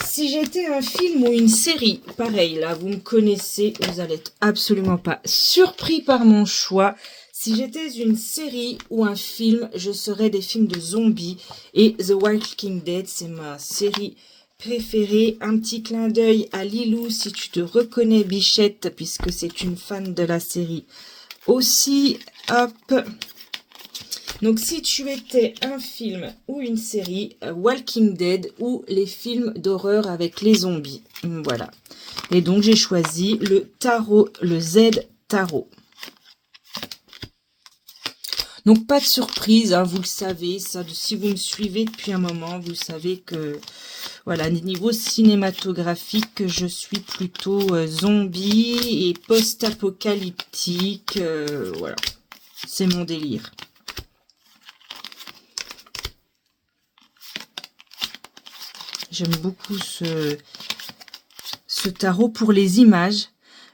Speaker 1: Si j'étais un film ou une série, pareil, là vous me connaissez, vous allez être absolument pas surpris par mon choix. Si j'étais une série ou un film, je serais des films de zombies. Et The Walking Dead, c'est ma série préférée. Un petit clin d'œil à Lilou si tu te reconnais, Bichette, puisque c'est une fan de la série aussi. Hop. Donc si tu étais un film ou une série, Walking Dead ou les films d'horreur avec les zombies. Voilà. Et donc j'ai choisi le tarot, le Z tarot. Donc pas de surprise, hein, vous le savez, ça, si vous me suivez depuis un moment, vous savez que, voilà, niveau cinématographique, je suis plutôt zombie et post-apocalyptique, voilà, c'est mon délire. J'aime beaucoup ce tarot pour les images.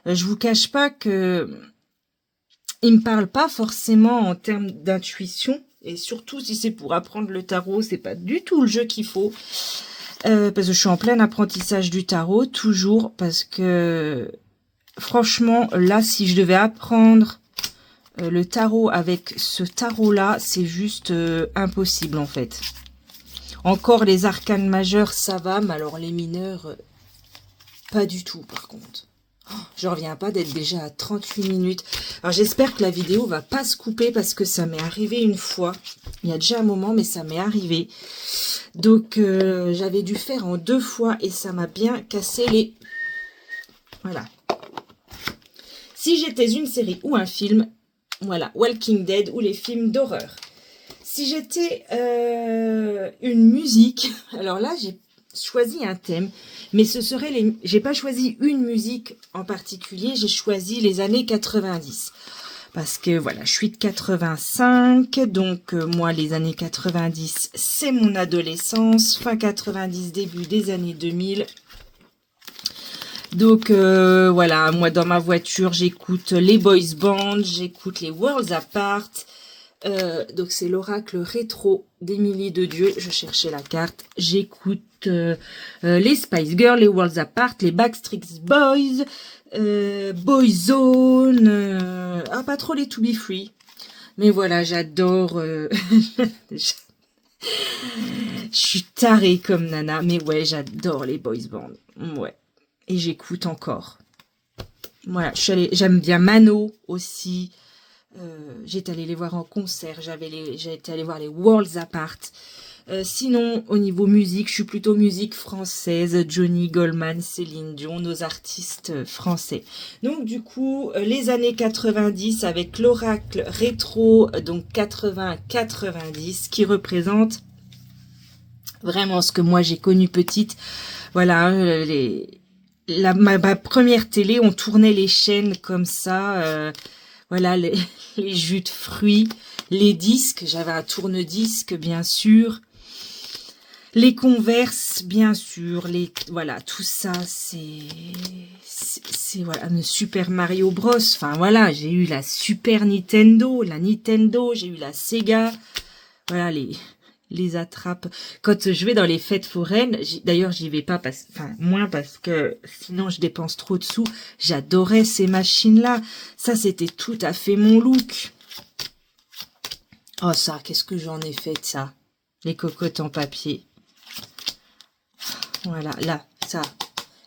Speaker 1: Je vous cache pas que il me parle pas forcément en termes d'intuition, et surtout si c'est pour apprendre le tarot, c'est pas du tout le jeu qu'il faut, parce que je suis en plein apprentissage du tarot, toujours, parce que franchement, là, si je devais apprendre le tarot avec ce tarot-là, c'est juste impossible en fait. Encore les arcanes majeures, ça va, mais alors les mineurs, pas du tout par contre. Je reviens pas d'être déjà à 38 minutes. Alors j'espère que la vidéo va pas se couper parce que ça m'est arrivé une fois. Il y a déjà un moment, mais ça m'est arrivé. Donc j'avais dû faire en 2 fois et ça m'a bien cassé les... Voilà. Si j'étais une série ou un film, voilà, Walking Dead ou les films d'horreur. Si j'étais une musique, alors là j'ai choisi un thème, mais ce serait les... J'ai pas choisi une musique en particulier, j'ai choisi les années 90. Parce que voilà, je suis de 85, donc moi les années 90, c'est mon adolescence, fin 90, début des années 2000. Donc voilà, moi dans ma voiture, j'écoute les boys bands, j'écoute les Worlds Apart. Donc c'est l'oracle rétro d'Émilie de Dieu, je cherchais la carte, j'écoute les Spice Girls, les Worlds Apart, les Backstreet Boys, Boyzone, pas trop les To Be Free, mais voilà, j'adore, je suis tarée comme nana, mais ouais, j'adore les boys bands, ouais, et j'écoute encore, voilà, j'aime bien Mano aussi. J'étais allée les voir en concert, j'ai été allée voir les Worlds Apart. Sinon, au niveau musique, je suis plutôt musique française, Johnny Goldman, Céline Dion, nos artistes français. Donc du coup, les années 90 avec l'oracle rétro, donc 80-90, qui représente vraiment ce que moi j'ai connu petite. Voilà, ma première télé, on tournait les chaînes comme ça, voilà, les jus de fruits, les disques, j'avais un tourne-disque bien sûr. Les Converse, bien sûr, voilà, tout ça, c'est voilà, le Super Mario Bros. Enfin voilà, j'ai eu la Super Nintendo, j'ai eu la Sega, voilà les attrapes. Quand je vais dans les fêtes foraines, d'ailleurs j'y vais pas moins parce que sinon je dépense trop de sous. J'adorais ces machines-là, ça c'était tout à fait mon look. Oh ça, qu'est-ce que j'en ai fait de ça? Les cocottes en papier. Voilà, là, ça,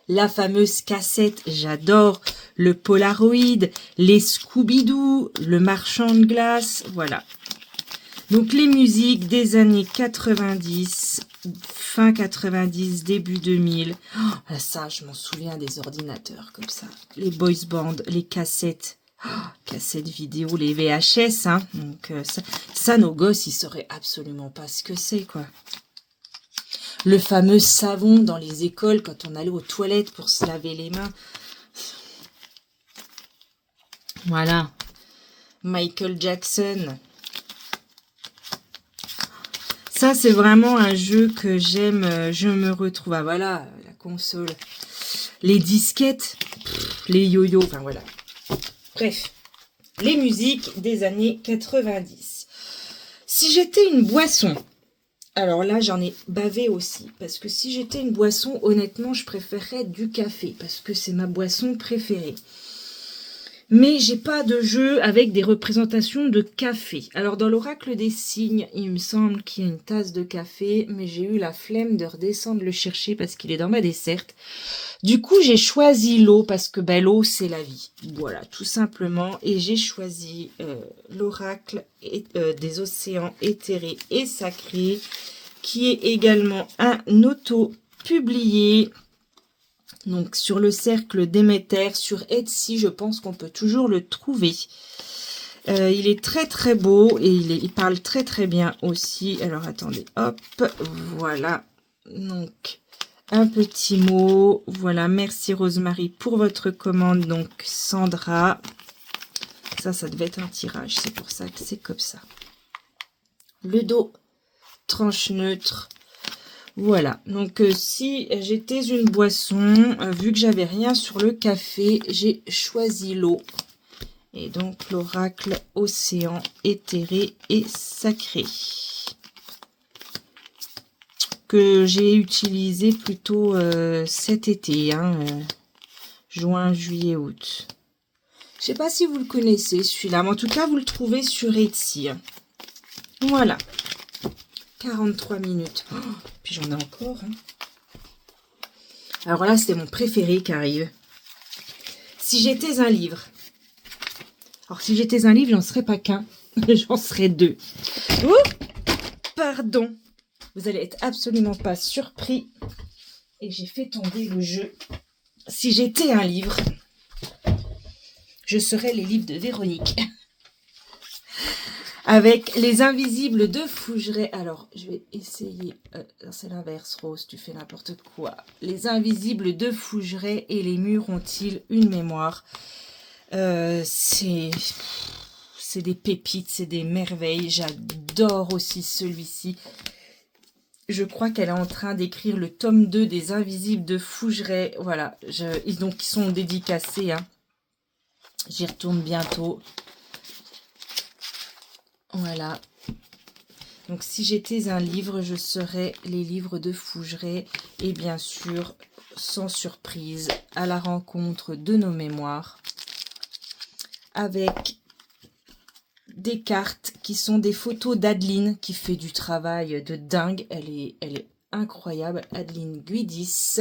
Speaker 1: la fameuse cassette, j'adore, le Polaroid, les Scooby-Doo, le marchand de glace, voilà. Donc les musiques des années 90, fin 90, début 2000. Oh, ça, je m'en souviens des ordinateurs comme ça. Les boys bands, les cassettes, cassettes vidéo, les VHS, hein. Donc ça, nos gosses, ils sauraient absolument pas ce que c'est, quoi. Le fameux savon dans les écoles quand on allait aux toilettes pour se laver les mains. Voilà. Michael Jackson. Ça, c'est vraiment un jeu que j'aime. Je me retrouve. Ah, voilà, la console. Les disquettes. Les yo-yo. Enfin, voilà. Bref. Les musiques des années 90. Si j'étais une boisson... Alors là, j'en ai bavé aussi. Parce que si j'étais une boisson, honnêtement, je préférerais du café. Parce que c'est ma boisson préférée. Mais j'ai pas de jeu avec des représentations de café. Alors dans l'oracle des signes, il me semble qu'il y a une tasse de café. Mais j'ai eu la flemme de redescendre le chercher parce qu'il est dans ma desserte. Du coup, j'ai choisi l'eau parce que ben, l'eau, c'est la vie. Voilà, tout simplement. Et j'ai choisi l'oracle des océans éthérés et sacrés, qui est également un auto-publié. Donc, sur le cercle Déméter, sur Etsy, je pense qu'on peut toujours le trouver. Il est très très beau et il parle très très bien aussi. Alors, attendez, hop, voilà. Donc... un petit mot, voilà, merci Rosemary pour votre commande, donc Sandra, ça devait être un tirage, c'est pour ça que c'est comme ça. Le dos, tranche neutre, voilà, donc si j'étais une boisson, vu que j'avais rien sur le café, j'ai choisi l'eau, et donc l'oracle océan éthéré et sacré. Que j'ai utilisé plutôt cet été, hein, juin, juillet, août. Je sais pas si vous le connaissez celui-là, mais en tout cas vous le trouvez sur Etsy. Voilà, 43 minutes. Oh, puis j'en ai encore. Hein. Alors là, c'était mon préféré qui arrive. Si j'étais un livre. Alors si j'étais un livre, j'en serais pas qu'un, j'en serais deux. Oh, pardon. Vous allez être absolument pas surpris. Et j'ai fait tomber le jeu. Si j'étais un livre, je serais les livres de Véronique. Avec Les Invisibles de Fougeray. Alors, je vais essayer. C'est l'inverse, Rose, tu fais n'importe quoi. Les Invisibles de Fougeray et les murs ont-ils une mémoire? C'est des pépites, c'est des merveilles. J'adore aussi celui-ci. Je crois qu'elle est en train d'écrire le tome 2 des Invisibles de Fougeray. Voilà, ils sont dédicacés. Hein. J'y retourne bientôt. Voilà. Donc, si j'étais un livre, je serais les livres de Fougeray. Et bien sûr, sans surprise, à la rencontre de nos mémoires. Avec... des cartes qui sont des photos d'Adeline qui fait du travail de dingue. Elle est incroyable, Adeline Guidis.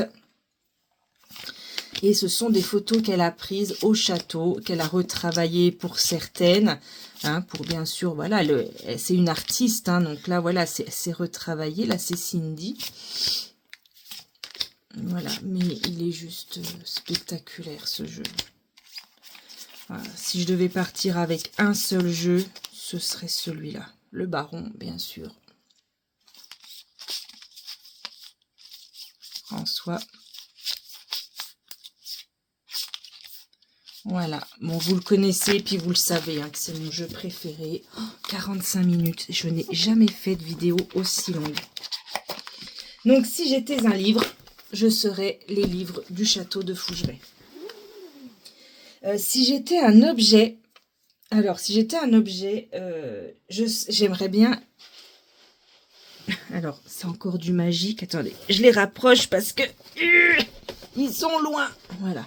Speaker 1: Et ce sont des photos qu'elle a prises au château, qu'elle a retravaillées pour certaines. Hein, pour bien sûr, voilà, c'est une artiste. Hein, donc là, voilà, c'est retravaillé. Là, c'est Cindy. Voilà, mais il est juste spectaculaire, ce jeu. Voilà, si je devais partir avec un seul jeu, ce serait celui-là. Le baron, bien sûr. François. Voilà, bon, vous le connaissez, puis vous le savez, hein, que c'est mon jeu préféré. Oh, 45 minutes, je n'ai jamais fait de vidéo aussi longue. Donc, si j'étais un livre, je serais les livres du château de Fougeray. Si j'étais un objet, alors, si j'étais un objet, j'aimerais bien... Alors, c'est encore du magique. Attendez, je les rapproche parce que... ils sont loin. Voilà.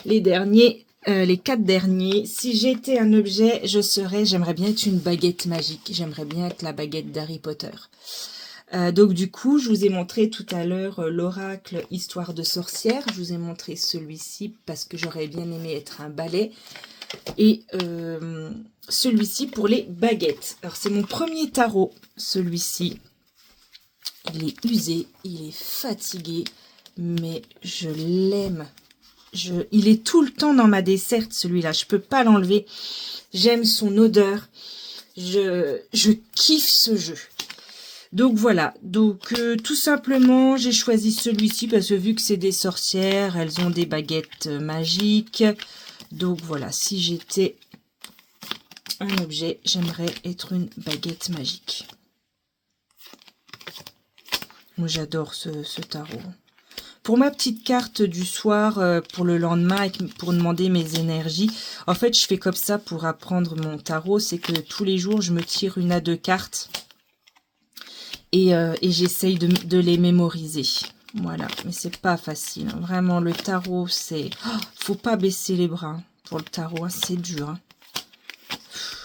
Speaker 1: Les derniers, les 4 derniers. Si j'étais un objet, j'aimerais bien être une baguette magique. J'aimerais bien être la baguette d'Harry Potter. Donc du coup, je vous ai montré tout à l'heure l'oracle Histoire de sorcière. Je vous ai montré celui-ci parce que j'aurais bien aimé être un balai. Et celui-ci pour les baguettes. Alors c'est mon premier tarot, celui-ci. Il est usé, il est fatigué, mais je l'aime. Il est tout le temps dans ma desserte, celui-là. Je peux pas l'enlever. J'aime son odeur. Je kiffe ce jeu. Donc voilà. Donc tout simplement, j'ai choisi celui-ci parce que vu que c'est des sorcières, elles ont des baguettes magiques. Donc voilà, si j'étais un objet, j'aimerais être une baguette magique. Moi, j'adore ce tarot. Pour ma petite carte du soir, pour le lendemain, pour demander mes énergies, en fait, je fais comme ça pour apprendre mon tarot. C'est que tous les jours, je me tire 1 à 2 cartes et j'essaye de les mémoriser. Voilà, mais c'est pas facile. Hein. Vraiment, le tarot, c'est... Oh, faut pas baisser les bras hein, pour le tarot, hein, c'est dur. Hein.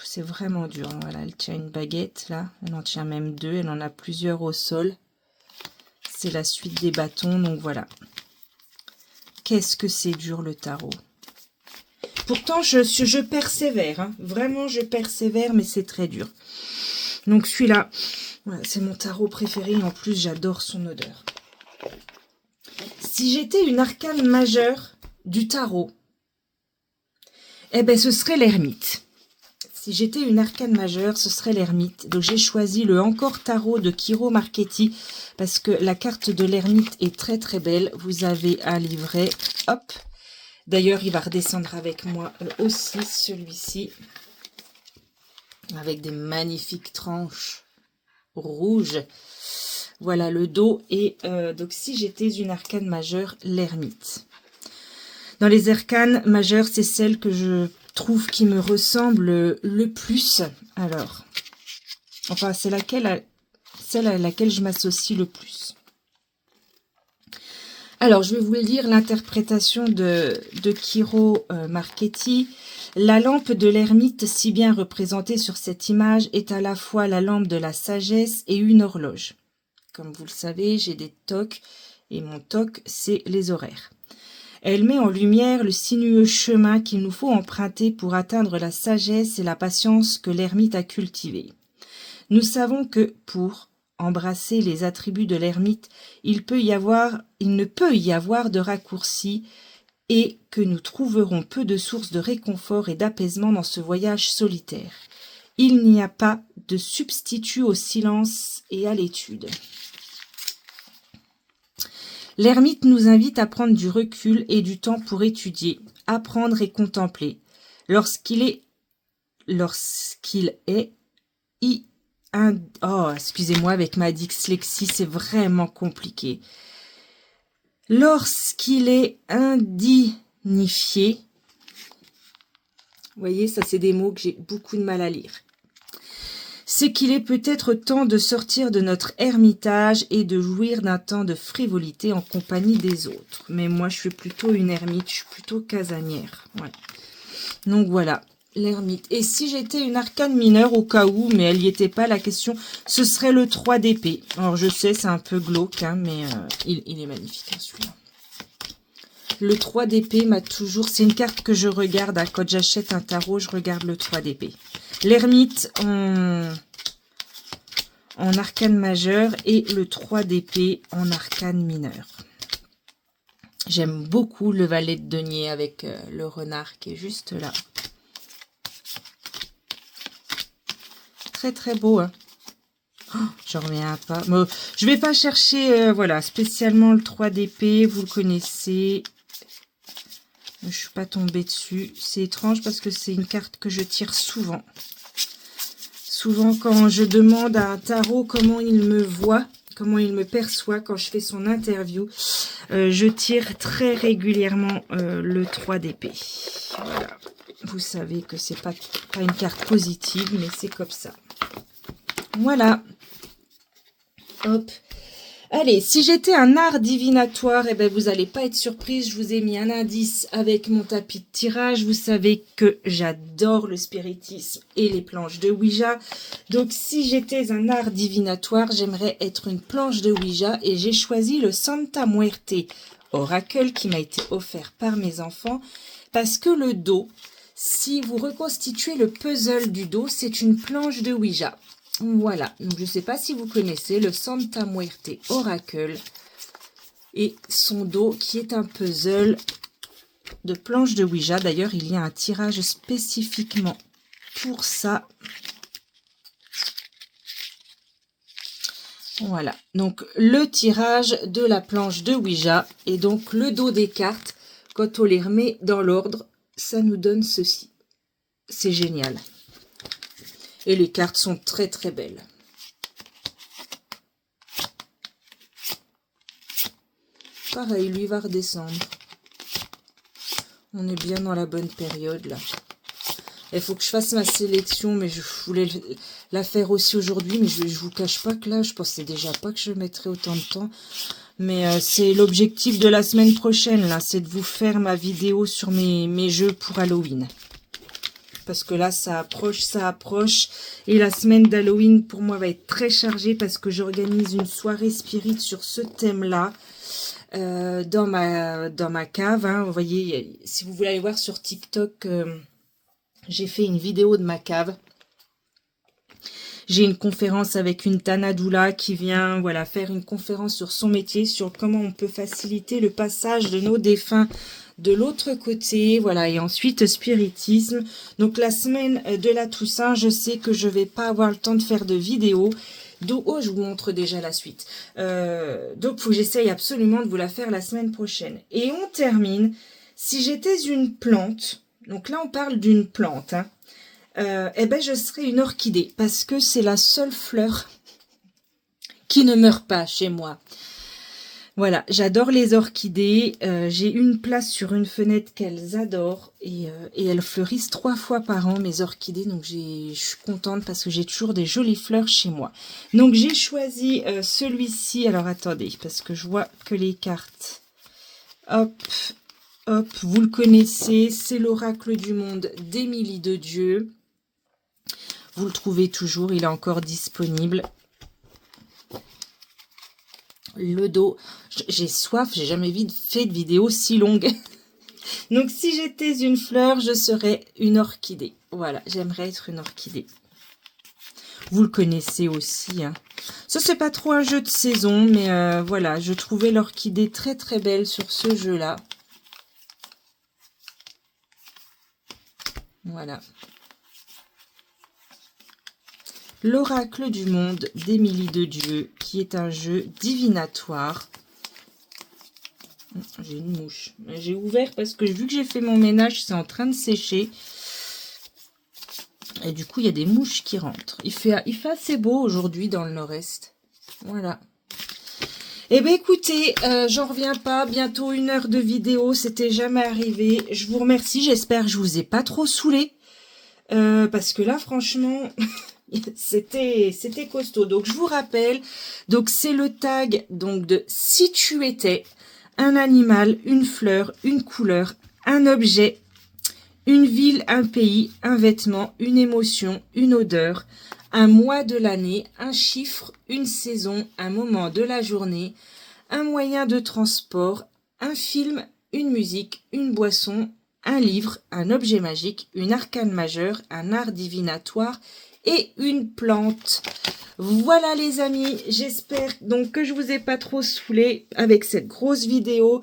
Speaker 1: C'est vraiment dur. Hein. Voilà, elle tient une baguette, là. Elle en tient même 2. Elle en a plusieurs au sol. C'est la suite des bâtons, donc voilà. Qu'est-ce que c'est dur, le tarot. Pourtant, je persévère. Hein. Vraiment, je persévère, mais c'est très dur. Donc, celui-là, voilà, c'est mon tarot préféré. En plus, j'adore son odeur. Si j'étais une arcane majeure du tarot, eh ben, ce serait l'ermite. Si j'étais une arcane majeure, ce serait l'ermite. Donc, j'ai choisi le Encore Tarot de Kiro Marchetti parce que la carte de l'ermite est très, très belle. Vous avez un livret. Hop. D'ailleurs, il va redescendre avec moi aussi, celui-ci. Avec des magnifiques tranches rouges. Voilà le dos. Et donc, si j'étais une arcane majeure, l'ermite. Dans les arcanes majeures, c'est celle que je trouve qui me ressemble le plus. Alors, enfin, c'est celle à laquelle je m'associe le plus. Alors, je vais vous lire l'interprétation de Kiro Marchetti. La lampe de l'ermite, si bien représentée sur cette image, est à la fois la lampe de la sagesse et une horloge. Comme vous le savez, j'ai des tocs et mon toc, c'est les horaires. Elle met en lumière le sinueux chemin qu'il nous faut emprunter pour atteindre la sagesse et la patience que l'ermite a cultivée. Nous savons que, pour embrasser les attributs de l'ermite, il ne peut y avoir de raccourci et que nous trouverons peu de sources de réconfort et d'apaisement dans ce voyage solitaire. Il n'y a pas de substitut au silence et à l'étude. L'ermite nous invite à prendre du recul et du temps pour étudier, apprendre et contempler. Excusez-moi, avec ma dyslexie, c'est vraiment compliqué. Lorsqu'il est indignifié, vous voyez, ça c'est des mots que j'ai beaucoup de mal à lire. C'est qu'il est peut-être temps de sortir de notre ermitage et de jouir d'un temps de frivolité en compagnie des autres. Mais moi, je suis plutôt une ermite, je suis plutôt casanière. Ouais. Donc voilà, l'ermite. Et si j'étais une arcane mineure au cas où, mais elle n'y était pas la question, ce serait le 3 d'épée. Alors je sais, c'est un peu glauque, hein, mais il est magnifique hein, celui-là. Le 3 d'épée m'a toujours... C'est une carte que je regarde. Hein, quand j'achète un tarot, je regarde le 3 d'épée. L'ermite en arcane majeur et le 3 d'épée en arcane mineur. J'aime beaucoup le valet de denier avec le renard qui est juste là. Très très beau, hein. Oh, j'en reviens pas. Bon, je vais pas chercher voilà, spécialement le 3 d'épée, vous le connaissez. Je suis pas tombée dessus. C'est étrange parce que c'est une carte que je tire souvent. Souvent quand je demande à un tarot comment il me voit, comment il me perçoit quand je fais son interview, je tire très régulièrement le 3 d'épée. Voilà. Vous savez que c'est pas une carte positive, mais c'est comme ça. Voilà. Hop. Allez, si j'étais un art divinatoire, eh ben vous n'allez pas être surprise. Je vous ai mis un indice avec mon tapis de tirage. Vous savez que j'adore le spiritisme et les planches de Ouija. Donc, si j'étais un art divinatoire, j'aimerais être une planche de Ouija. Et j'ai choisi le Santa Muerte Oracle qui m'a été offert par mes enfants. Parce que le dos, si vous reconstituez le puzzle du dos, c'est une planche de Ouija. Voilà, donc je ne sais pas si vous connaissez le Santa Muerte Oracle et son dos qui est un puzzle de planche de Ouija. D'ailleurs, il y a un tirage spécifiquement pour ça. Voilà, donc le tirage de la planche de Ouija et donc le dos des cartes, quand on les remet dans l'ordre, ça nous donne ceci. C'est génial. Et les cartes sont très très belles. Pareil, lui va redescendre. On est bien dans la bonne période là. Il faut que je fasse ma sélection, mais je voulais la faire aussi aujourd'hui. Mais je vous cache pas que là, je pensais déjà pas que je mettrais autant de temps. Mais c'est l'objectif de la semaine prochaine là, c'est de vous faire ma vidéo sur mes jeux pour Halloween. Parce que là, ça approche. Et la semaine d'Halloween, pour moi, va être très chargée parce que j'organise une soirée spirit sur ce thème-là dans ma cave. Hein. Vous voyez, si vous voulez aller voir sur TikTok, j'ai fait une vidéo de ma cave. J'ai une conférence avec une Tanadoula qui vient voilà, faire une conférence sur son métier, sur comment on peut faciliter le passage de nos défunts de l'autre côté, voilà, et ensuite spiritisme. Donc la semaine de la Toussaint, je sais que je vais pas avoir le temps de faire de vidéo. Donc, oh, je vous montre déjà la suite. Donc, faut que j'essaye absolument de vous la faire la semaine prochaine. Et on termine. Si j'étais une plante, donc là on parle d'une plante, hein, eh ben je serais une orchidée parce que c'est la seule fleur qui ne meurt pas chez moi. Voilà, j'adore les orchidées. J'ai une place sur une fenêtre qu'elles adorent et elles fleurissent 3 fois par an, mes orchidées. Donc, je suis contente parce que j'ai toujours des jolies fleurs chez moi. Donc, j'ai choisi celui-ci. Alors, attendez, parce que je vois que les cartes... Hop, hop, vous le connaissez. C'est l'oracle du monde d'Émilie de Dieu. Vous le trouvez toujours, il est encore disponible. Le dos, j'ai soif, j'ai jamais fait de vidéo si longue. Donc si j'étais une fleur, je serais une orchidée. Voilà, j'aimerais être une orchidée. Vous le connaissez aussi. Hein. Ça, c'est pas trop un jeu de saison, mais voilà, je trouvais l'orchidée très très belle sur ce jeu-là. Voilà. L'oracle du monde d'Émilie de Dieu, qui est un jeu divinatoire. J'ai une mouche. J'ai ouvert parce que vu que j'ai fait mon ménage, c'est en train de sécher. Et du coup, il y a des mouches qui rentrent. Il fait assez beau aujourd'hui dans le nord-est. Voilà. Eh bien, écoutez, j'en reviens pas. Bientôt 1 heure de vidéo. C'était jamais arrivé. Je vous remercie. J'espère que je vous ai pas trop saoulé. Parce que là, franchement... c'était costaud. Donc je vous rappelle, donc c'est le tag donc de si tu étais un animal, une fleur, une couleur, un objet, une ville, un pays, un vêtement, une émotion, une odeur, un mois de l'année, un chiffre, une saison, un moment de la journée, un moyen de transport, un film, une musique, une boisson, un livre, un objet magique, une arcane majeure, un art divinatoire et une plante. Voilà les amis, j'espère donc que je vous ai pas trop saoulé avec cette grosse vidéo.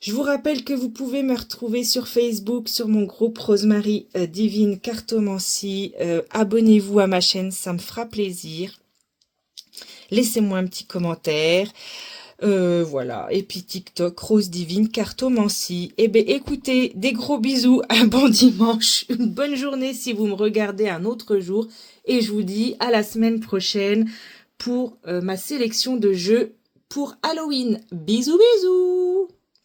Speaker 1: Je vous rappelle que vous pouvez me retrouver sur Facebook, sur mon groupe Rosemary Divine Cartomancie. Abonnez-vous à ma chaîne, ça me fera plaisir. Laissez-moi un petit commentaire. Voilà. Et puis TikTok, Rose Divine Cartomancie. Eh bien, écoutez, des gros bisous, un bon dimanche, une bonne journée si vous me regardez un autre jour. Et je vous dis à la semaine prochaine pour ma sélection de jeux pour Halloween. Bisous, bisous!